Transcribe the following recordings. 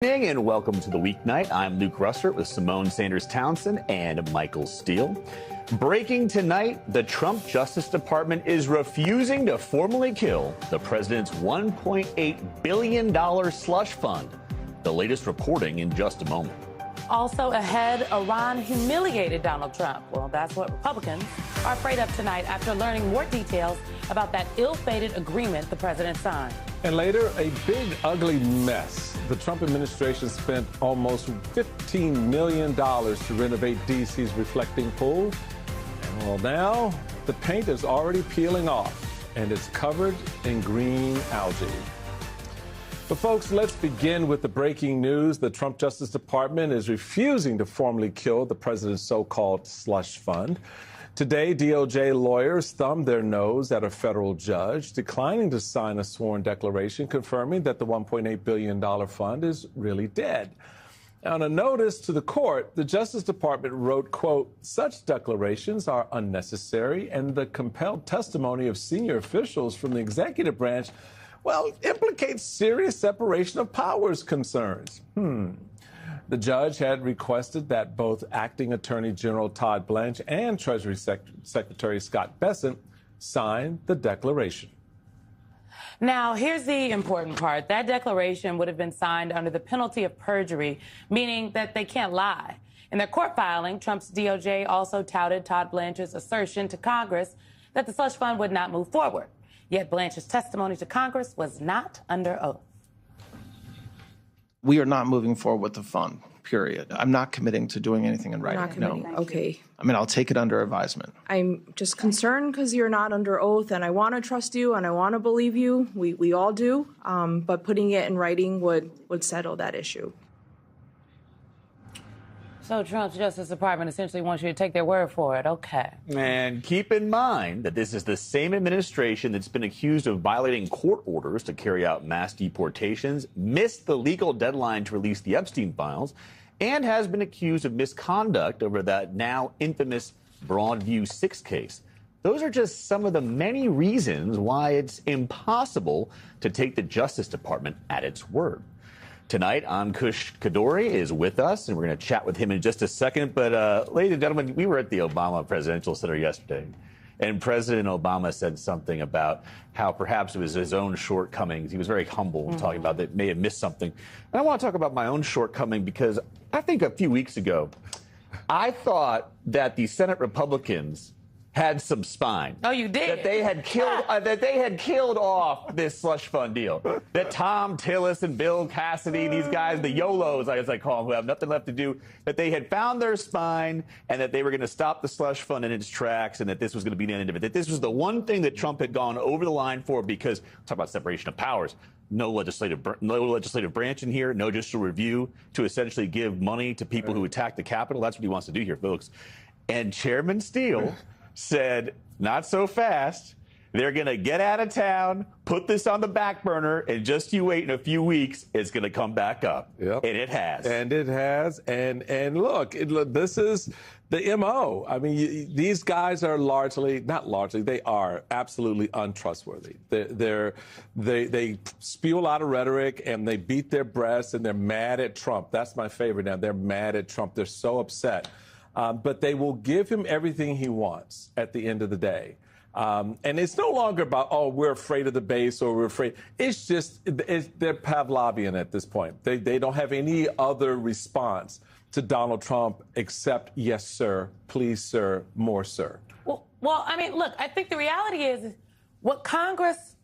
And welcome to the Weeknight. I'm Luke Russert with Simone Sanders Townsend and Michael Steele. Breaking tonight, the Trump Justice Department is refusing to formally kill the president's $1.8 billion slush fund. The latest reporting in just a moment. Also ahead, Iran humiliated Donald Trump. Well, that's what Republicans are afraid of tonight after learning more details about that ill-fated agreement the president signed. And later, a big, ugly mess. The Trump administration spent almost $15 million to renovate D.C.'s reflecting pool. And well, now the paint is already peeling off, and it's covered in green algae. But folks, let's begin with the breaking news. The Trump Justice Department is refusing to formally kill the president's so-called slush fund. Today, DOJ lawyers thumbed their nose at a federal judge, declining to sign a sworn declaration confirming that the $1.8 billion fund is really dead. On a notice to the court, the Justice Department wrote, quote, "Such declarations are unnecessary, and the compelled testimony of senior officials from the executive branch, well, implicates serious separation of powers concerns." The judge had requested that both Acting Attorney General Todd Blanche and Treasury Secretary Scott Bessent sign the declaration. Now, here's the important part. That declaration would have been signed under the penalty of perjury, meaning that they can't lie. In their court filing, Trump's DOJ also touted Todd Blanche's assertion to Congress that the slush fund would not move forward. Yet Blanche's testimony to Congress was not under oath. We are not moving forward with the fund, period. I'm not committing to doing anything in writing. Not committing. No. Okay. I mean, I'll take it under advisement. I'm just concerned because you're not under oath, and I want to trust you, and I want to believe you. We all do. But putting it in writing would settle that issue. So Trump's Justice Department essentially wants you to take their word for it. Okay. And keep in mind that this is the same administration that's been accused of violating court orders to carry out mass deportations, missed the legal deadline to release the Epstein files, and has been accused of misconduct over that now infamous Broadview 6 case. Those are just some of the many reasons why it's impossible to take the Justice Department at its word. Tonight, Ankush Kadori is with us, and we're going to chat with him in just a second. But, ladies and gentlemen, we were at the Obama Presidential Center yesterday, and President Obama said something about how perhaps it was his own shortcomings. He was very humble talking about that may have missed something. And I want to talk about my own shortcoming because I think a few weeks ago, I thought that the Senate Republicans had some spine. Oh, you did? That they had killed off this slush fund deal. That Tom Tillis and Bill Cassidy, these guys, the YOLOs, as I call them, who have nothing left to do, that they had found their spine and that they were going to stop the slush fund in its tracks and that this was going to be the end of it. That this was the one thing that Trump had gone over the line for because, talk about separation of powers, no legislative branch in here, no judicial review to essentially give money to people who attack the Capitol. That's what he wants to do here, folks. And Chairman Steele said, not so fast. They're going to get out of town, put this on the back burner, and just you wait in a few weeks, it's going to come back up. Yep. And it has. And it has. And look, this is the MO. I mean, these guys are they are absolutely untrustworthy. They spew a lot of rhetoric, and they beat their breasts, and they're mad at Trump. That's my favorite now. They're mad at Trump. They're so upset. But they will give him everything he wants at the end of the day. And it's no longer about, oh, we're afraid of the base or we're afraid. It's just they're Pavlovian at this point. They don't have any other response to Donald Trump except, yes, sir, please, sir, more, sir. Well, I mean, look, I think the reality is what Congress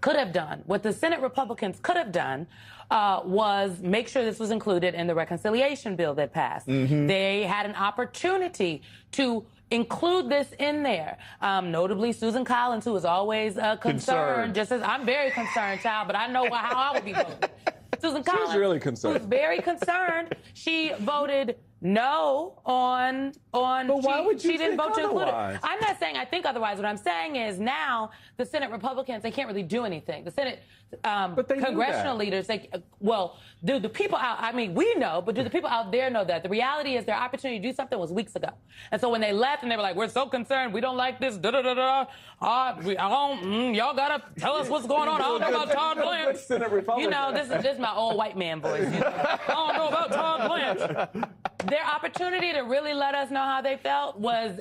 could have done, what the Senate Republicans could have done, was make sure this was included in the reconciliation bill that passed. They had an opportunity to include this in there. Notably, Susan Collins, who is always concerned, just as I'm very concerned, child, but I know how I would be voting. Susan Collins, she's really concerned. who's very concerned. She voted no on But why would you she didn't think vote to include it. otherwise? I'm not saying I think otherwise. What I'm saying is now the Senate Republicans, they can't really do anything. The Senate But they knew congressional that. leaders, do the people out, I mean, we know, but do the people out there know that? The reality is their opportunity to do something was weeks ago. And so when they left and they were like, we're so concerned, we don't like this, y'all gotta tell us what's going on. I don't know about Todd Blanche. You know, this is my old white man voice. You know? I don't know about Todd Blanche. Their opportunity to really let us know how they felt was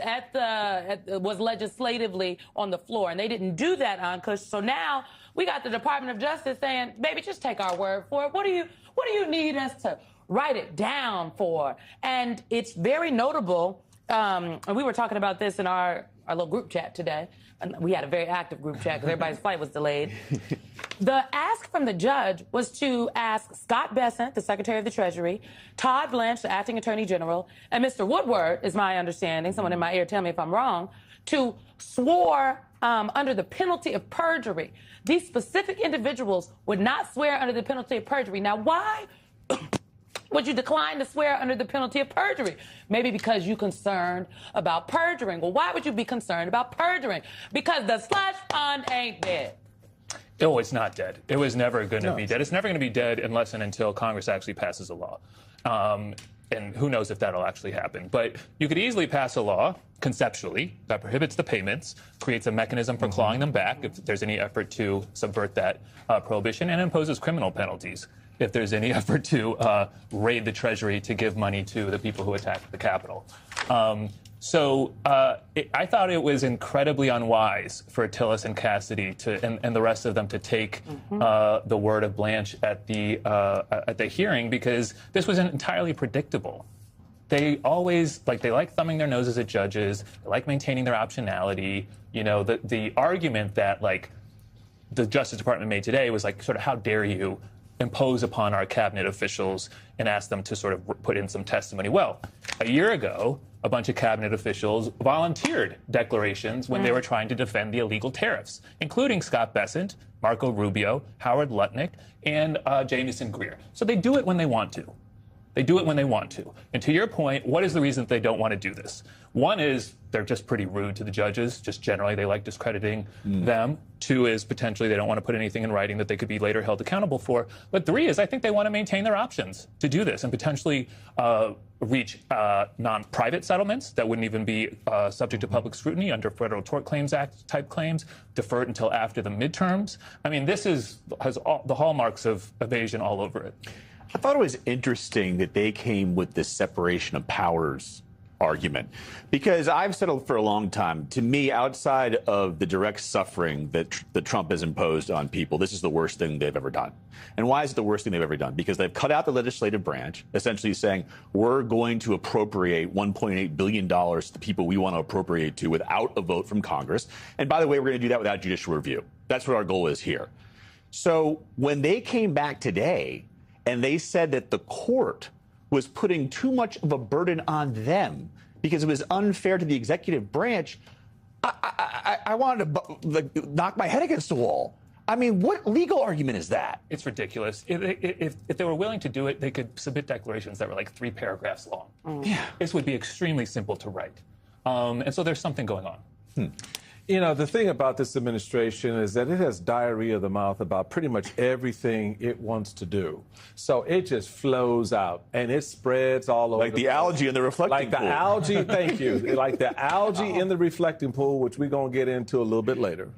was legislatively on the floor, and they didn't do that on Kush. So now we got the Department of Justice saying, "Baby, just take our word for it. What do you need us to write it down for?" And it's very notable. And we were talking about this in our little group chat today. And we had a very active group chat because everybody's flight was delayed. The ask from the judge was to ask Scott Bessent, the Secretary of the Treasury, Todd Blanche, the Acting Attorney General, and Mr. Woodward, is my understanding, someone in my ear tell me if I'm wrong, to swear under the penalty of perjury. These specific individuals would not swear under the penalty of perjury. Now, why would you decline to swear under the penalty of perjury? Maybe because you're concerned about perjuring. Well, why would you be concerned about perjuring? Because the slush fund ain't dead. Oh, it's not dead. It was never going to be dead. It's never going to be dead unless and until Congress actually passes a law. And who knows if that'll actually happen. But you could easily pass a law, conceptually, that prohibits the payments, creates a mechanism for clawing them back if there's any effort to subvert that prohibition, and imposes criminal penalties if there's any effort to raid the Treasury to give money to the people who attacked the Capitol. I thought it was incredibly unwise for Tillis and Cassidy and the rest of them to take the word of Blanche at the hearing, because this was entirely predictable. They always they like thumbing their noses at judges. They like maintaining their optionality. You know, the argument that the Justice Department made today was sort of, how dare you impose upon our cabinet officials and ask them to sort of put in some testimony. Well, a year ago, a bunch of cabinet officials volunteered declarations when they were trying to defend the illegal tariffs, including Scott Bessent, Marco Rubio, Howard Lutnick, and Jamieson Greer. So they do it when they want to. They do it when they want to. And to your point, what is the reason that they don't want to do this? One is they're just pretty rude to the judges. Just generally, they like discrediting them. Two is potentially they don't want to put anything in writing that they could be later held accountable for. But three is I think they want to maintain their options to do this and potentially reach non-private settlements that wouldn't even be subject to public scrutiny under Federal Tort Claims Act type claims, deferred until after the midterms. I mean, this has all the hallmarks of evasion all over it. I thought it was interesting that they came with this separation of powers argument, because I've said for a long time, to me, outside of the direct suffering that Trump has imposed on people, this is the worst thing they've ever done. And why is it the worst thing they've ever done? Because they've cut out the legislative branch, essentially saying, we're going to appropriate $1.8 billion to the people we want to appropriate to without a vote from Congress. And by the way, we're going to do that without judicial review. That's what our goal is here. So when they came back today and they said that the court was putting too much of a burden on them because it was unfair to the executive branch, I wanted to knock my head against the wall. I mean, what legal argument is that? It's ridiculous. If they were willing to do it, they could submit declarations that were 3 paragraphs long. Yeah. This would be extremely simple to write. And so there's something going on. You know, the thing about this administration is that it has diarrhea of the mouth about pretty much everything it wants to do. So it just flows out and it spreads all over. Like the algae in the reflecting pool. Like the algae, thank you. Like the algae in the reflecting pool, which we're going to get into a little bit later.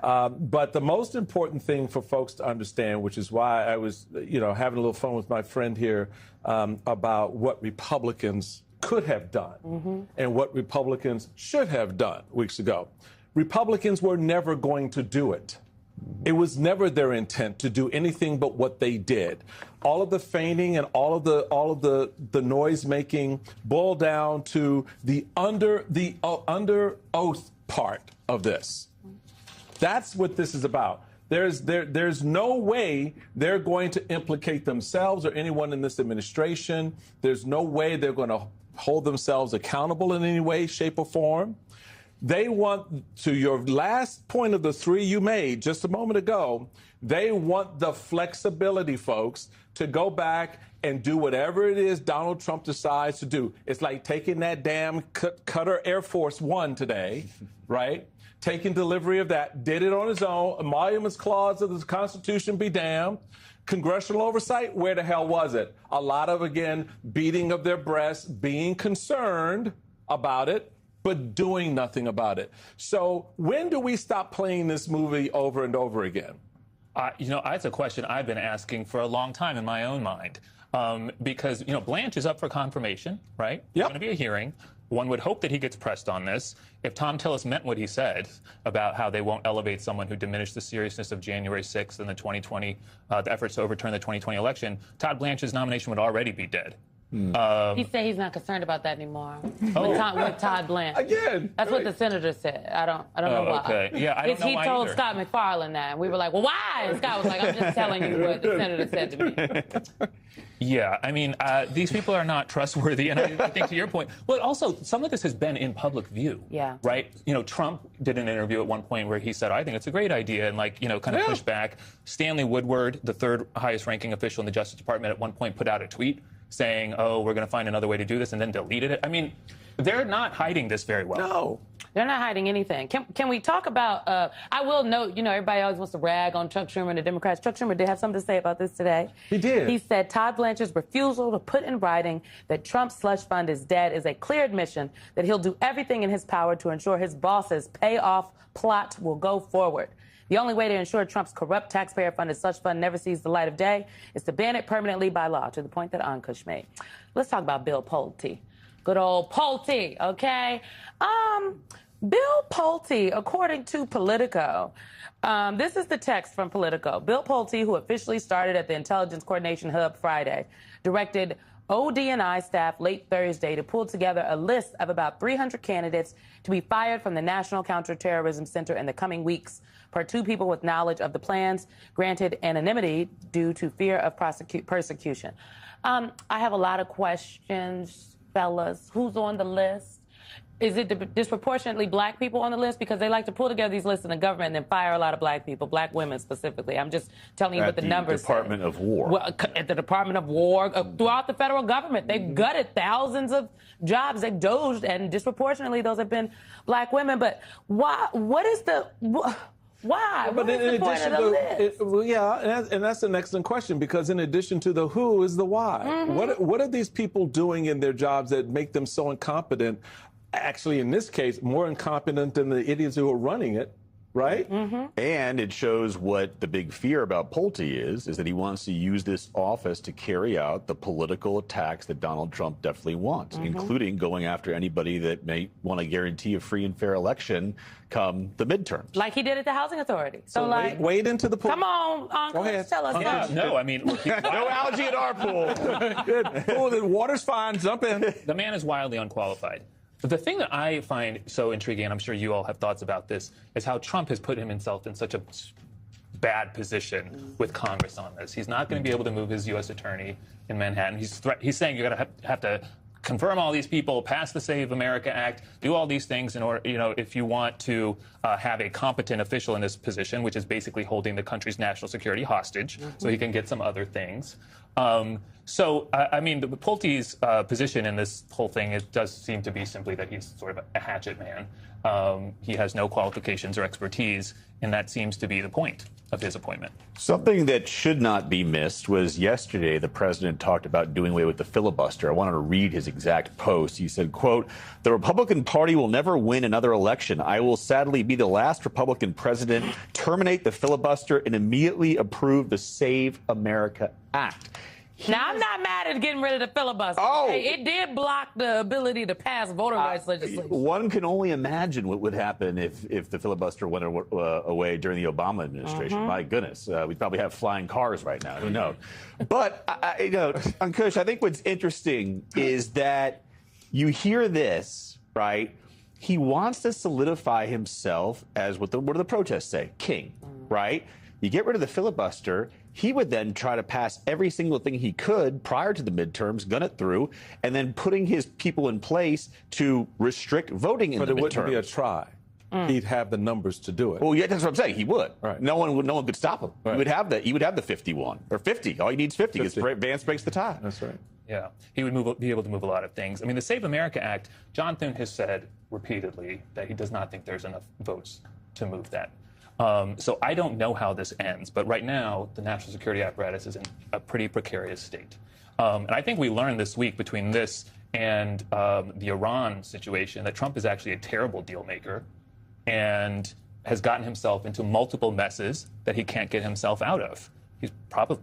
But the most important thing for folks to understand, which is why I was, having a little fun with my friend here about what Republicans could have done and what Republicans should have done weeks ago. Republicans were never going to do it. It was never their intent to do anything but what they did. All of the feigning and all of the noise making boiled down to the under oath part of this. That's what this is about. There's no way they're going to implicate themselves or anyone in this administration. There's no way they're going to hold themselves accountable in any way, shape, or form. They want, to your last point of the three you made just a moment ago, they want the flexibility, folks, to go back and do whatever it is Donald Trump decides to do. It's like taking that damn Cutter Air Force One today, right? Taking delivery of that, did it on his own. Emoluments clause of the Constitution be damned. Congressional oversight, where the hell was it? A lot of, again, beating of their breasts, being concerned about it, but doing nothing about it. So when do we stop playing this movie over and over again? That's a question I've been asking for a long time in my own mind. Because, Blanche is up for confirmation, right? There's going to be a hearing. One would hope that he gets pressed on this. If Tom Tillis meant what he said about how they won't elevate someone who diminished the seriousness of January 6th and the 2020, the efforts to overturn the 2020 election, Todd Blanche's nomination would already be dead. He said he's not concerned about that anymore. With Todd Blanche. Again. That's what the senator said. I don't know why. Okay. Yeah, I don't know why He told either. Scott McFarlane that, and we were like, well, why? And Scott was like, I'm just telling you what the senator said to me. Yeah, I mean, these people are not trustworthy, and I think to your point, well, also, some of this has been in public view, right? Trump did an interview at one point where he said, I think it's a great idea, and kind of pushed back. Stanley Woodward, the third highest ranking official in the Justice Department, at one point put out a tweet saying, oh, we're going to find another way to do this, and then deleted it. I mean, they're not hiding this very well. No. They're not hiding anything. Can we talk about, I will note, everybody always wants to rag on Chuck Schumer and the Democrats. Chuck Schumer did have something to say about this today. He did. He said Todd Blanche's refusal to put in writing that Trump's slush fund is dead is a clear admission that he'll do everything in his power to ensure his boss's payoff plot will go forward. The only way to ensure Trump's corrupt taxpayer-funded slush fund never sees the light of day is to ban it permanently by law, to the point that Ankush made. Let's talk about Bill Pulte. Good old Pulte, okay? Bill Pulte, according to Politico, this is the text from Politico. Bill Pulte, who officially started at the Intelligence Coordination Hub Friday, directed OD&I staff late Thursday to pull together a list of about 300 candidates to be fired from the National Counterterrorism Center in the coming weeks, per two people with knowledge of the plans, granted anonymity due to fear of persecution. I have a lot of questions, fellas. Who's on the list? Is it disproportionately black people on the list? Because they like to pull together these lists in the government and then fire a lot of black people, black women specifically. I'm just telling you what the numbers say. Department of War. Well, at the Department of War, throughout the federal government, they've gutted thousands of jobs. They've dozed, and disproportionately those have been black women. But why? What is the... Why? But what is the point of the list? And that's an excellent question, because in addition to the who is the why. Mm-hmm. What are these people doing in their jobs that make them so incompetent? Actually, in this case, more incompetent than the idiots who are running it, right? Mm-hmm. And it shows what the big fear about Pulte is that he wants to use this office to carry out the political attacks that Donald Trump definitely wants, including going after anybody that may want to guarantee a free and fair election come the midterms. Like he did at the Housing Authority. So wade into the pool. Come on, Uncle, tell us. No, I mean... No algae in our pool. Good. Pool, the water's fine. Jump in. The man is wildly unqualified. But the thing that I find so intriguing, and I'm sure you all have thoughts about this, is how Trump has put himself in such a bad position with Congress on this. He's not going to be able to move his U.S. attorney in Manhattan. He's saying you're going to have to confirm all these people, pass the Save America Act, do all these things in order, if you want to have a competent official in this position, which is basically holding the country's national security hostage, so he can get some other things. I mean, the Pulte's position in this whole thing, it does seem to be simply that he's sort of a hatchet man. He has no qualifications or expertise, and that seems to be the point of his appointment. Something that should not be missed was yesterday the president talked about doing away with the filibuster. I wanted to read his exact post. He said, quote, "The Republican Party will never win another election. I will sadly be the last Republican president, terminate the filibuster, and immediately approve the Save America Act." Now, I'm not mad at getting rid of the filibuster. Oh. Hey, it did block the ability to pass voter rights legislation. One can only imagine what would happen if the filibuster went away during the Obama administration. My goodness, we'd probably have flying cars right now. Who knows? But, Ankush, I think what's interesting is that you hear this, right? He wants to solidify himself as what do the protests say? King, right? You get rid of the filibuster, he would then try to pass every single thing he could prior to the midterms, gun it through, and then putting his people in place to restrict voting in the midterms. But it wouldn't be a try. he'd have the numbers to do it. Well, yeah, that's what I'm saying. He would. Right. No one could stop him. Right. He would have the 51 or 50. All he needs is 50 because Vance breaks the tie. That's right. Yeah, he would be able to move a lot of things. I mean, the Save America Act, John Thune has said repeatedly that he does not think there's enough votes to move that. So I don't know how this ends, but right now the national security apparatus is in a pretty precarious state. And I think we learned this week between this and the Iran situation that Trump is actually a terrible deal maker and has gotten himself into multiple messes that he can't get himself out of. He's probably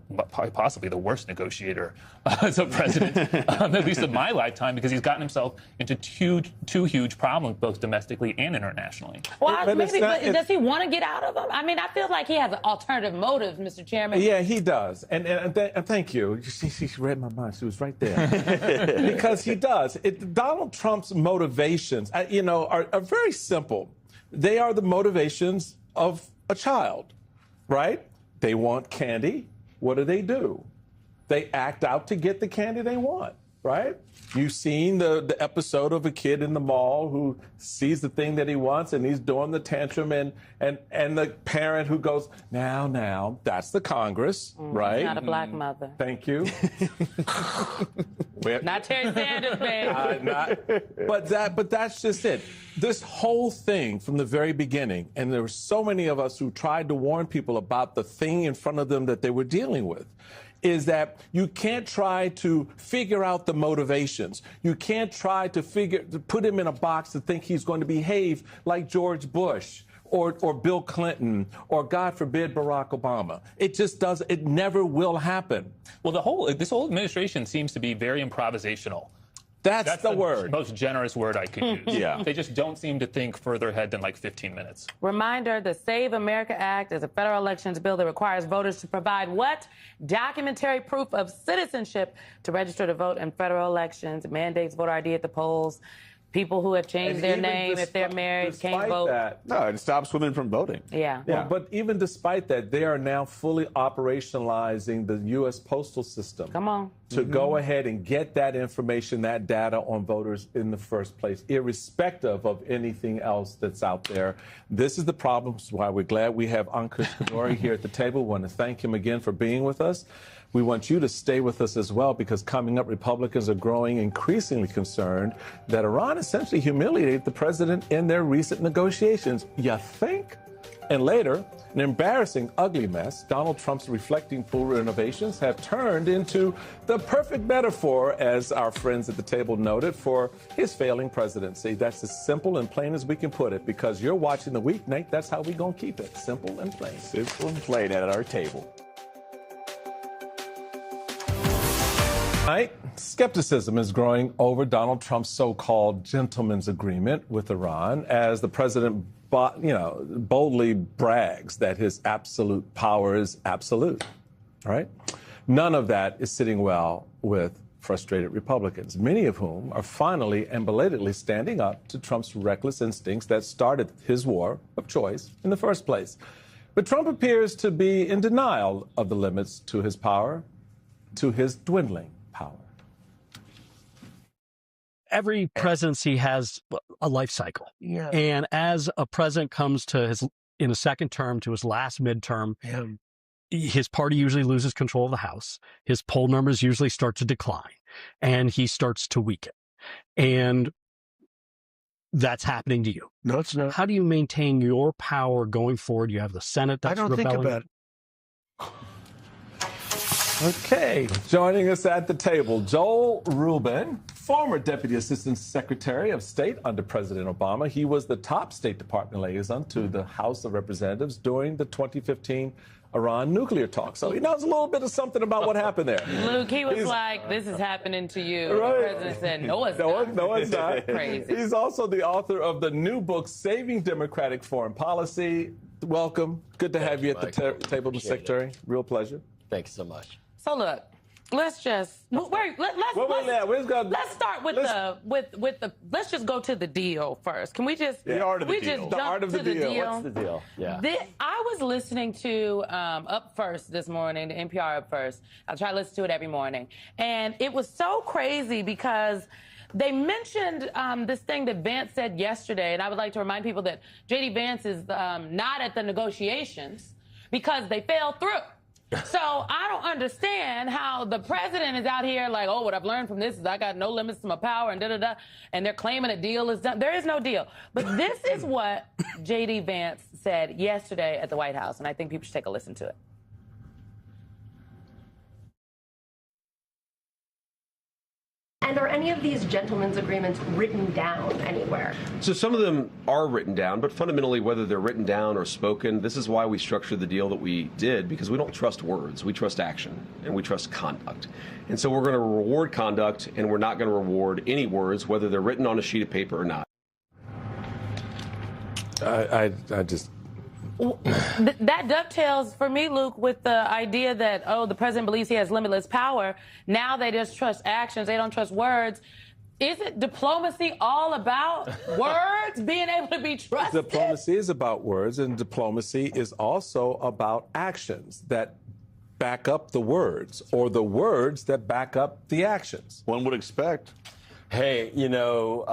possibly the worst negotiator as a president, at least in my lifetime, because he's gotten himself into two huge problems, both domestically and internationally. Well, but does he want to get out of them? I mean, I feel like he has an alternative motive, Mr. Chairman. Yeah, he does. And thank you. She read my mind. She was right there. Because he does. Donald Trump's motivations, are very simple. They are the motivations of a child, right? They want candy. What do? They act out to get the candy they want, right? You've seen the episode of a kid in the mall who sees the thing that he wants and he's doing the tantrum and the parent who goes, now, that's the Congress, right? Not a black mother. Thank you. Not Terry Sanders, baby. But that's just it. This whole thing from the very beginning, and there were so many of us who tried to warn people about the thing in front of them that they were dealing with, is that you can't try to figure out the motivations. You can't try to put him in a box to think he's going to behave like George Bush or Bill Clinton or, God forbid, Barack Obama. It just does. It never will happen. Well, this whole administration seems to be very improvisational. That's the word. Most generous word I could use. Yeah. They just don't seem to think further ahead than like 15 minutes. Reminder, the Save America Act is a federal elections bill that requires voters to provide what? Documentary proof of citizenship to register to vote in federal elections. It mandates voter ID at the polls. People who have changed their name, if they're married, can't vote. No, it stops women from voting. Yeah. Well, but even despite that, they are now fully operationalizing the U.S. postal system. Come on. To go ahead and get that information, that data on voters in the first place, irrespective of anything else that's out there. This is the problem. This is why we're glad we have Ankush Khadori here at the table. We want to thank him again for being with us. We want you to stay with us as well, because coming up, Republicans are growing increasingly concerned that Iran essentially humiliated the president in their recent negotiations. You think? And later, an embarrassing, ugly mess. Donald Trump's reflecting pool renovations have turned into the perfect metaphor, as our friends at the table noted, for his failing presidency. That's as simple and plain as we can put it, because you're watching the Weeknight. That's how we're going to keep it. Simple and plain. Simple and plain at our table. Tonight, skepticism is growing over Donald Trump's so-called gentleman's agreement with Iran, as the president boldly brags that his absolute power is absolute. All right? None of that is sitting well with frustrated Republicans, many of whom are finally and belatedly standing up to Trump's reckless instincts that started his war of choice in the first place. But Trump appears to be in denial of the limits to his power, to his dwindling power. Every presidency has a life cycle. Yeah. And as a president comes to in a second term to his last midterm, his party usually loses control of the House. His poll numbers usually start to decline and he starts to weaken. And that's happening to you. No, it's not. How do you maintain your power going forward? You have the Senate that's rebelling. I don't think about it. Okay, joining us at the table, Joel Rubin, former Deputy Assistant Secretary of State under President Obama. He was the top State Department liaison to the House of Representatives during the 2015 Iran nuclear talks. So he knows a little bit of something about what happened there. Luke, he was like, this is happening to you. Right. The president said, no, it's not. No, it's not. Crazy. He's also the author of the new book, Saving Democratic Foreign Policy. Welcome. Good to have you at the table, Mr. Secretary. Real pleasure. Thanks so much. So look, let's just let's start with let's just go to the deal first. Can we just the art of the deal? Just the jump art of to the deal. What's the deal? Yeah. I was listening to Up First this morning, the NPR Up First. I try to listen to it every morning, and it was so crazy because They mentioned this thing that Vance said yesterday, and I would like to remind people that J.D. Vance is not at the negotiations because they fell through. So I don't understand how the president is out here like, oh, what I've learned from this is I got no limits to my power and da-da-da, and they're claiming a deal is done. There is no deal. But this is what J.D. Vance said yesterday at the White House, and I think people should take a listen to it. And are any of these gentlemen's agreements written down anywhere? So some of them are written down, but fundamentally, whether they're written down or spoken, this is why we structured the deal that we did, because we don't trust words. We trust action, and we trust conduct. And so we're going to reward conduct, and we're not going to reward any words, whether they're written on a sheet of paper or not. I just... That dovetails for me, Luke, with the idea that, oh, the president believes he has limitless power. Now they just trust actions. They don't trust words. Isn't diplomacy all about words being able to be trusted? Diplomacy is about words, and diplomacy is also about actions that back up the words, or the words that back up the actions. One would expect. Hey, you know,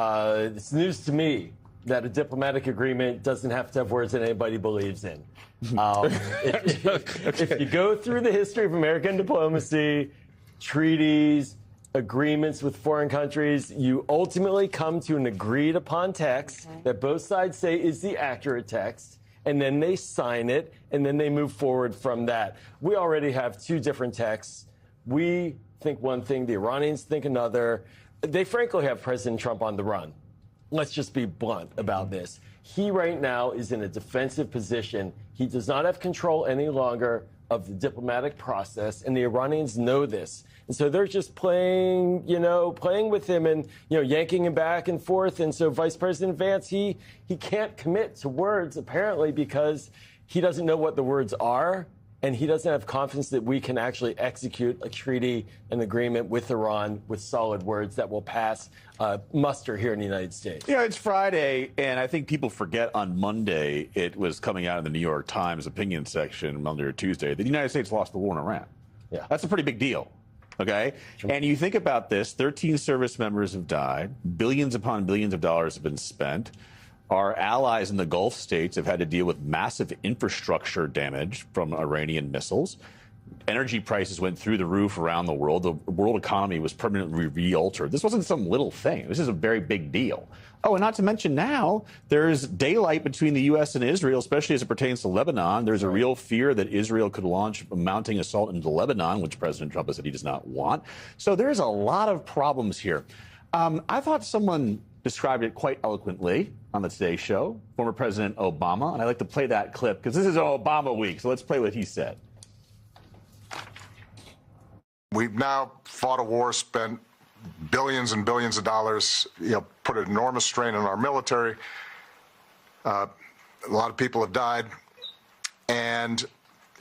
it's news to me that a diplomatic agreement doesn't have to have words that anybody believes in. If you go through the history of American diplomacy, treaties, agreements with foreign countries, you ultimately come to an agreed upon text that both sides say is the accurate text, and then they sign it, and then they move forward from that. We already have two different texts. We think one thing, the Iranians think another. They frankly have President Trump on the run. Let's just be blunt about this. He right now is in a defensive position. He does not have control any longer of the diplomatic process, and the Iranians know this. And so they're just playing with him and, yanking him back and forth. And so Vice President Vance, he can't commit to words, apparently, because he doesn't know what the words are. And he doesn't have confidence that we can actually execute a treaty, an agreement with Iran with solid words that will pass muster here in the United States. It's Friday, and I think people forget on Monday it was coming out in the New York Times opinion section, Monday or Tuesday, that the United States lost the war in Iran. Yeah. That's a pretty big deal. Okay? Sure. And you think about this, 13 service members have died, billions upon billions of dollars have been spent. Our allies in the Gulf states have had to deal with massive infrastructure damage from Iranian missiles. Energy prices went through the roof around the world. The world economy was permanently re-altered. This wasn't some little thing. This is a very big deal. Oh, and not to mention now, there's daylight between the U.S. and Israel, especially as it pertains to Lebanon. There's a real fear that Israel could launch a mounting assault into Lebanon, which President Trump has said he does not want. So there's a lot of problems here. I thought someone described it quite eloquently on the Today Show, former President Obama, and I'd like to play that clip because this is Obama week, so let's play what he said. We've now fought a war, spent billions and billions of dollars, put an enormous strain on our military. A lot of people have died, and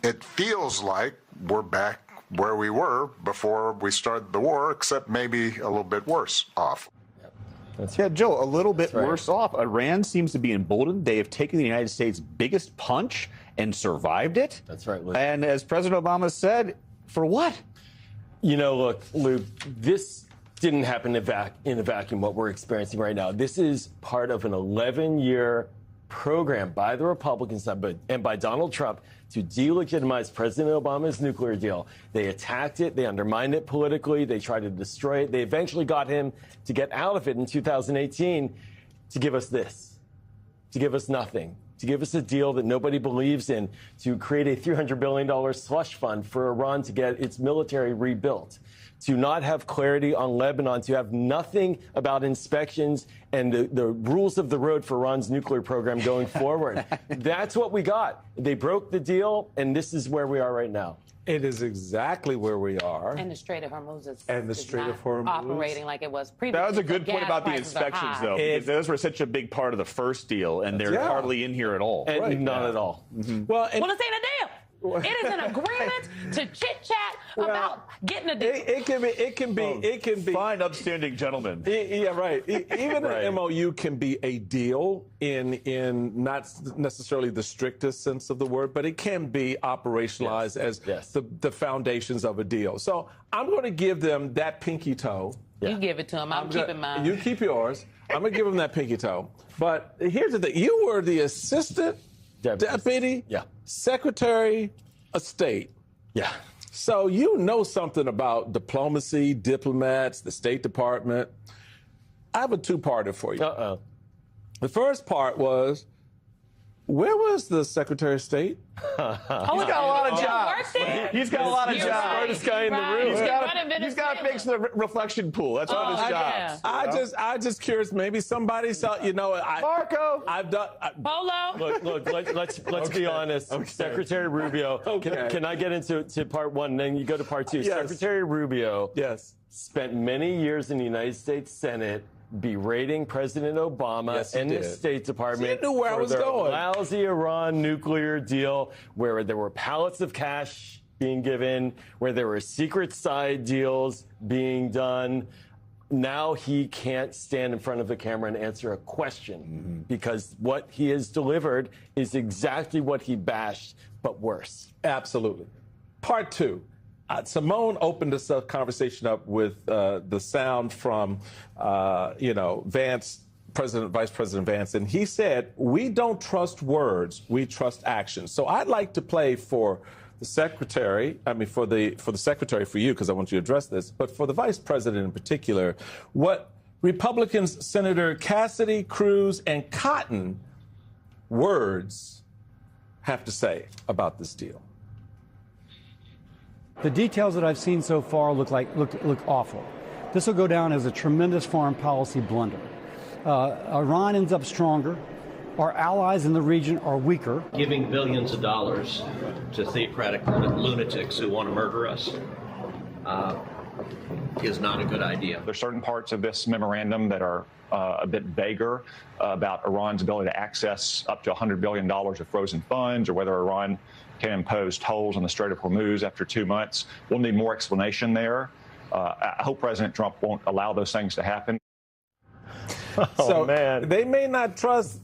it feels like we're back where we were before we started the war, except maybe a little bit worse off. Yeah, Joe, a little bit worse off. Iran seems to be emboldened. They have taken the United States' biggest punch and survived it. That's right, Luke. And as President Obama said, for what? Look, Luke, this didn't happen in a vacuum, what we're experiencing right now. This is part of an 11-year program by the Republicans and by Donald Trump to delegitimize President Obama's nuclear deal. They attacked it. They undermined it politically. They tried to destroy it. They eventually got him to get out of it in 2018 to give us this, to give us nothing, to give us a deal that nobody believes in, to create a $300 billion slush fund for Iran to get its military rebuilt, to not have clarity on Lebanon, to have nothing about inspections and the rules of the road for Iran's nuclear program going forward. That's what we got. They broke the deal, and this is where we are right now. It is exactly where we are. And the Strait of Hormuz is operating like it was previously. That was a good point about the inspections, though. Because those were such a big part of the first deal, and they're hardly in here at all. And none at all. Mm-hmm. Well, this ain't a deal. It is an agreement to chit-chat about getting a deal. It can be fine, upstanding gentlemen. Yeah, right. Even an MOU can be a deal in not necessarily the strictest sense of the word, but it can be operationalized as the foundations of a deal. So I'm going to give them that pinky toe You give it to him. I'm keeping mine. You keep yours. I'm going to give him that pinky toe. But here's the thing. You were the assistant deputy secretary of state. Yeah. So you know something about diplomacy, diplomats, the State Department. I have a two-parter for you. Uh-oh. The first part was, where was the Secretary of State? He's got a lot of jobs. He's got a lot of jobs. Smartest guy in the room. He's got to fix the reflection pool. That's one of his jobs. I just curious. Maybe somebody saw. Marco. I've done. Polo. Look. Let's be honest. Okay. Secretary Rubio. Okay. Can I get into part one? Then you go to part two. Yes. Secretary Rubio. Yes. Spent many years in the United States Senate berating President Obama and the State Department for their lousy Iran nuclear deal, where there were pallets of cash being given, where there were secret side deals being done. Now he can't stand in front of the camera and answer a question because what he has delivered is exactly what he bashed, but worse. Absolutely. Part two. Simone opened this conversation up with the sound from, Vance, Vice President Vance, and he said, we don't trust words, we trust action. So I'd like to play for the secretary, for the secretary, for you, because I want you to address this, but for the vice president in particular, what Republicans, Senator Cassidy, Cruz, and Cotton words have to say about this deal. The details that I've seen so far look awful. This will go down as a tremendous foreign policy blunder. Iran ends up stronger. Our allies in the region are weaker. Giving billions of dollars to theocratic lunatics who want to murder us is not a good idea. There's certain parts of this memorandum that are a bit vaguer about Iran's ability to access up to $100 billion of frozen funds, or whether Iran can impose tolls on the Strait of Hormuz after 2 months. We'll need more explanation there. I hope President Trump won't allow those things to happen. Man. They may not trust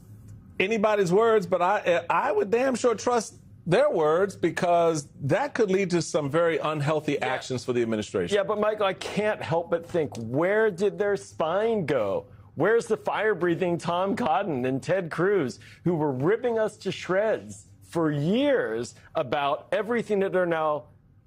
anybody's words, but I would damn sure trust their words, because that could lead to some very unhealthy actions for the administration. Yeah, but Michael, I can't help but think, where did their spine go? Where's the fire-breathing Tom Cotton and Ted Cruz, who were ripping us to shreds for years about everything that they're now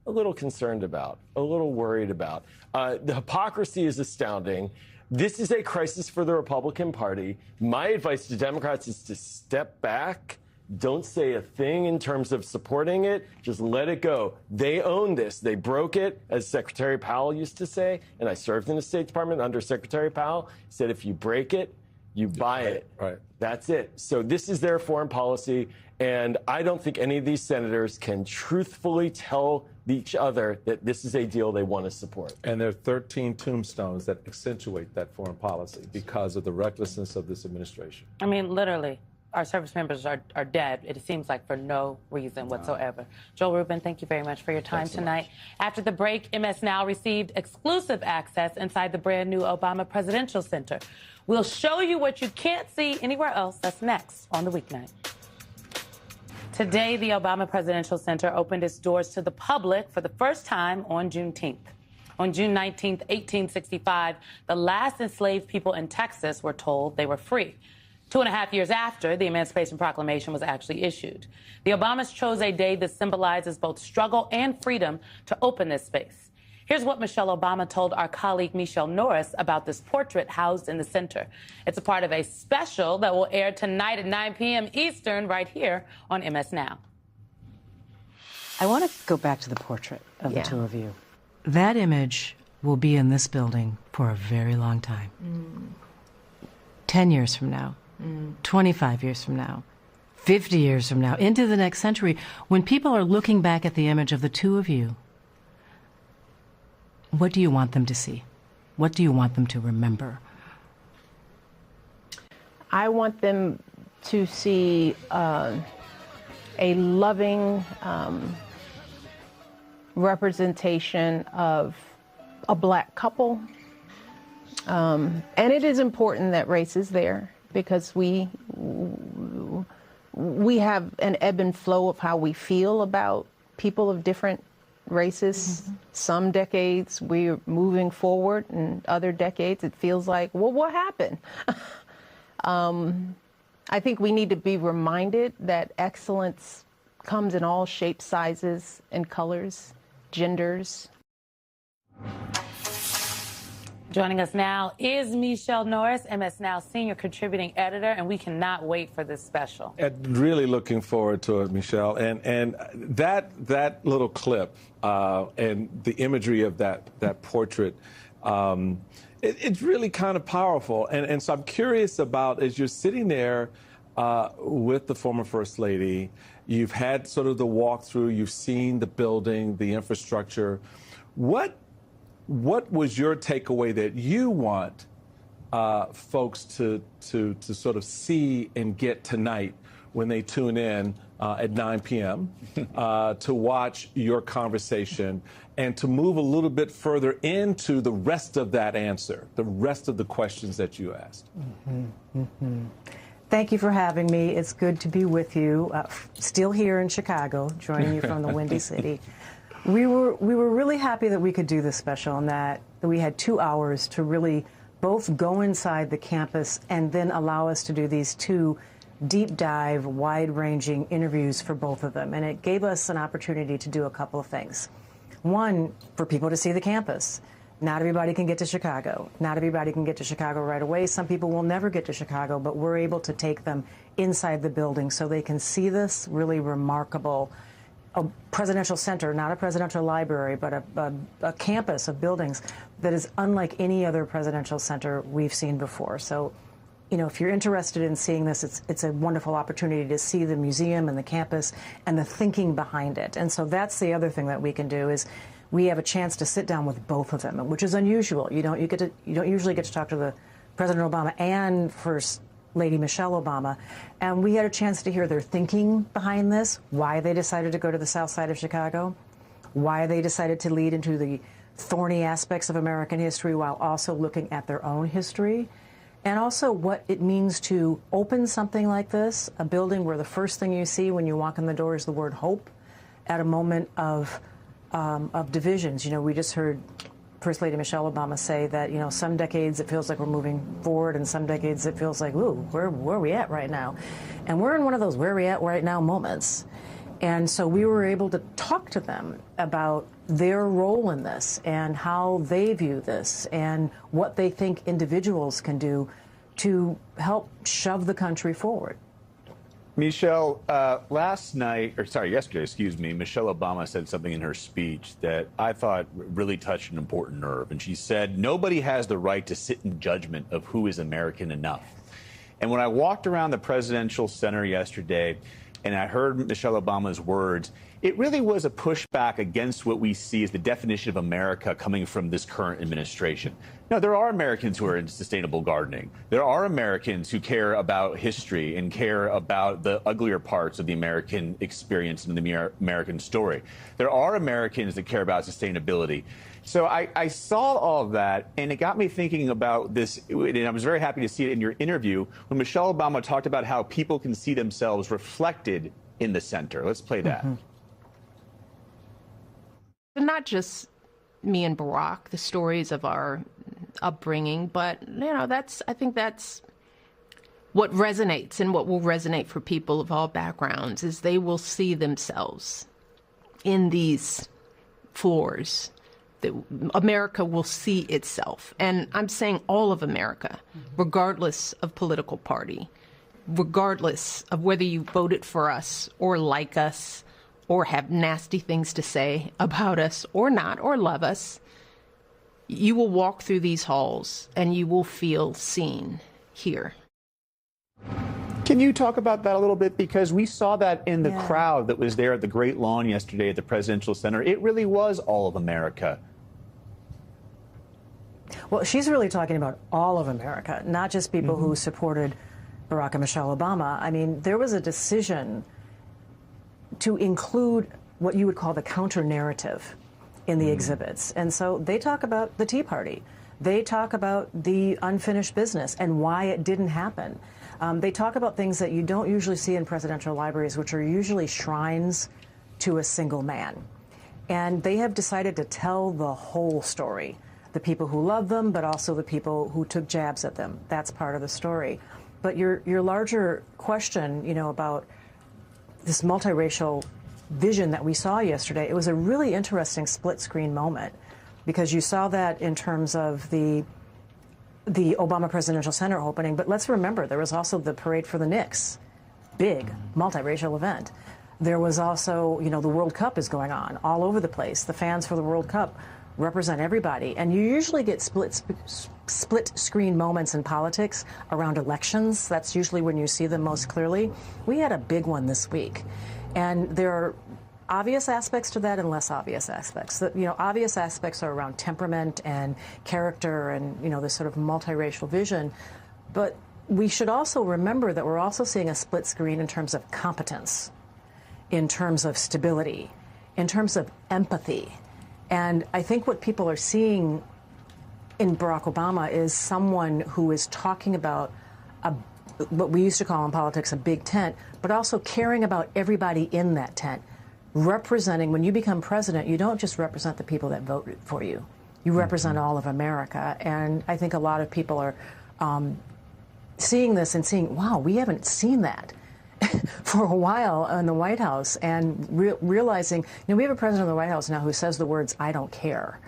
a little concerned about, a little worried about? The hypocrisy is astounding. This is a crisis for the Republican Party. My advice to Democrats is to step back. Don't say a thing in terms of supporting it. Just let it go. They own this. They broke it, as Secretary Powell used to say, and I served in the State Department under Secretary Powell. He said, if you break it, you buy it. Right. That's it. So this is their foreign policy, and I don't think any of these senators can truthfully tell each other that this is a deal they want to support. And there are 13 tombstones that accentuate that foreign policy because of the recklessness of this administration. I mean, literally, our service members are dead, it seems like, for no reason whatsoever. Joel Rubin, thank you very much for your time tonight. After the break, MS Now received exclusive access inside the brand new Obama Presidential Center. We'll show you what you can't see anywhere else. That's next on the Weeknight. Today, the Obama Presidential Center opened its doors to the public for the first time on Juneteenth. On June 19th, 1865, the last enslaved people in Texas were told they were free. 2.5 years after, the Emancipation Proclamation was actually issued. The Obamas chose a day that symbolizes both struggle and freedom to open this space. Here's what Michelle Obama told our colleague Michelle Norris about this portrait housed in the center. It's a part of a special that will air tonight at 9 p.m. Eastern right here on MS Now. I want to go back to the portrait of the two of you. That image will be in this building for a very long time. 10 years from now. 25 years from now, 50 years from now, into the next century, when people are looking back at the image of the two of you, what do you want them to see? What do you want them to remember? I want them to see a loving representation of a black couple. And it is important that race is there, because we have an ebb and flow of how we feel about people of different racist. Some decades we're moving forward, and other decades it feels like, well, what happened? I think we need to be reminded that excellence comes in all shapes, sizes, and colors, genders. Joining us now is Michelle Norris, MSNOW Senior Contributing Editor, and we cannot wait for this special. Really looking forward to it, Michelle. And that little clip and the imagery of that portrait, it's really kind of powerful. And so I'm curious about, as you're sitting there with the former First Lady, you've had sort of the walkthrough, you've seen the building, the infrastructure. What was your takeaway that you want folks to sort of see and get tonight when they tune in at 9 p.m. To watch your conversation and to move a little bit further into the rest of that answer, the rest of the questions that you asked? Thank you for having me. It's good to be with you. Still here in Chicago, joining you from the Windy City. We were really happy that we could do this special and that we had 2 hours to really both go inside the campus and then allow us to do these 2 deep dive, wide-ranging interviews for both of them. And it gave us an opportunity to do a couple of things. One, for people to see the campus. Not everybody can get to Chicago. Not everybody can get to Chicago right away. Some people will never get to Chicago, but we're able to take them inside the building so they can see this really remarkable presidential center, not a presidential library, but a campus of buildings that is unlike any other presidential center we've seen before. So, you know, if you're interested in seeing this, it's a wonderful opportunity to see the museum and the campus and the thinking behind it. And so that's the other thing that we can do is we have a chance to sit down with both of them, which is unusual. You don't usually get to talk to the President Obama and First Lady Michelle Obama, and we had a chance to hear their thinking behind this, why they decided to go to the south side of Chicago, why they decided to lead into the thorny aspects of American history while also looking at their own history, and also what it means to open something like this, a building where the first thing you see when you walk in the door is the word hope, at a moment of divisions. You know, we just heard First Lady Michelle Obama say that, you know, some decades it feels like we're moving forward and some decades it feels like, ooh, where are we at right now? And we're in one of those where are we at right now moments. And so we were able to talk to them about their role in this and how they view this and what they think individuals can do to help shove the country forward. Michelle, yesterday, Michelle Obama said something in her speech that I thought really touched an important nerve. And she said, nobody has the right to sit in judgment of who is American enough. And when I walked around the presidential center yesterday and I heard Michelle Obama's words, it really was a pushback against what we see as the definition of America coming from this current administration. Now, there are Americans who are into sustainable gardening. There are Americans who care about history and care about the uglier parts of the American experience and the American story. There are Americans that care about sustainability. So I saw all of that, and it got me thinking about this, and I was very happy to see it in your interview when Michelle Obama talked about how people can see themselves reflected in the center. Let's play that. Not just me and Barack, the stories of our upbringing, but, you know, I think that's what resonates and what will resonate for people of all backgrounds is they will see themselves in these floors. That America will see itself. And I'm saying all of America, regardless of political party, regardless of whether you voted for us or like us or have nasty things to say about us or not, or love us, you will walk through these halls and you will feel seen here. Can you talk about that a little bit? Because we saw that in the crowd that was there at the Great Lawn yesterday at the Presidential Center. It really was all of America. Well, she's really talking about all of America, not just people who supported Barack and Michelle Obama. I mean, there was a decision to include what you would call the counter-narrative in the exhibits. And so they talk about the Tea Party. They talk about the unfinished business and why it didn't happen. They talk about things that you don't usually see in presidential libraries, which are usually shrines to a single man. And they have decided to tell the whole story. The people who love them, but also the people who took jabs at them. That's part of the story. But your larger question, about this multiracial vision that we saw yesterday, it was a really interesting split screen moment, because you saw that in terms of the Obama Presidential Center opening. But let's remember, there was also the Parade for the Knicks, big multiracial event. There was also, the World Cup is going on all over the place. The fans for the World Cup represent everybody. And you usually get split screen moments in politics around elections. That's usually when you see them most clearly. We had a big one this week. And there are obvious aspects to that and less obvious aspects. Obvious aspects are around temperament and character and, this sort of multiracial vision. But we should also remember that we're also seeing a split screen in terms of competence, in terms of stability, in terms of empathy. And I think what people are seeing in Barack Obama is someone who is talking about what we used to call in politics a big tent, but also caring about everybody in that tent. Representing, when you become president, you don't just represent the people that voted for you. You represent all of America. And I think a lot of people are seeing this and seeing, wow, we haven't seen that for a while in the White House, and realizing, we have a president of the White House now who says the words, "I don't care,"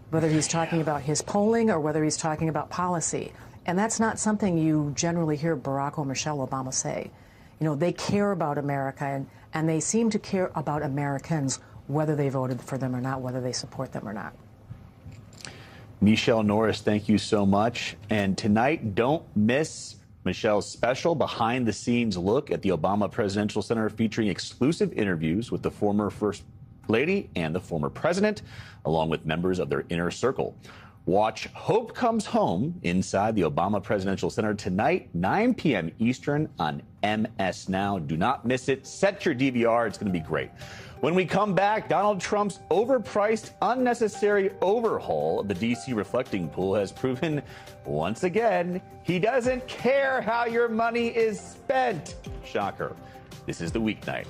whether he's talking about his polling or whether he's talking about policy. And that's not something you generally hear Barack or Michelle Obama say. They care about America, and they seem to care about Americans, whether they voted for them or not, whether they support them or not. Michelle Norris, thank you so much. And tonight, don't miss Michelle's special behind-the-scenes look at the Obama Presidential Center, featuring exclusive interviews with the former First Lady and the former president, along with members of their inner circle. Watch Hope Comes Home inside the Obama Presidential Center tonight, 9 p.m. Eastern on MS Now. Do not miss it. Set your DVR. It's going to be great. When we come back, Donald Trump's overpriced, unnecessary overhaul of the D.C. reflecting pool has proven once again he doesn't care how your money is spent. Shocker. This is the Weeknight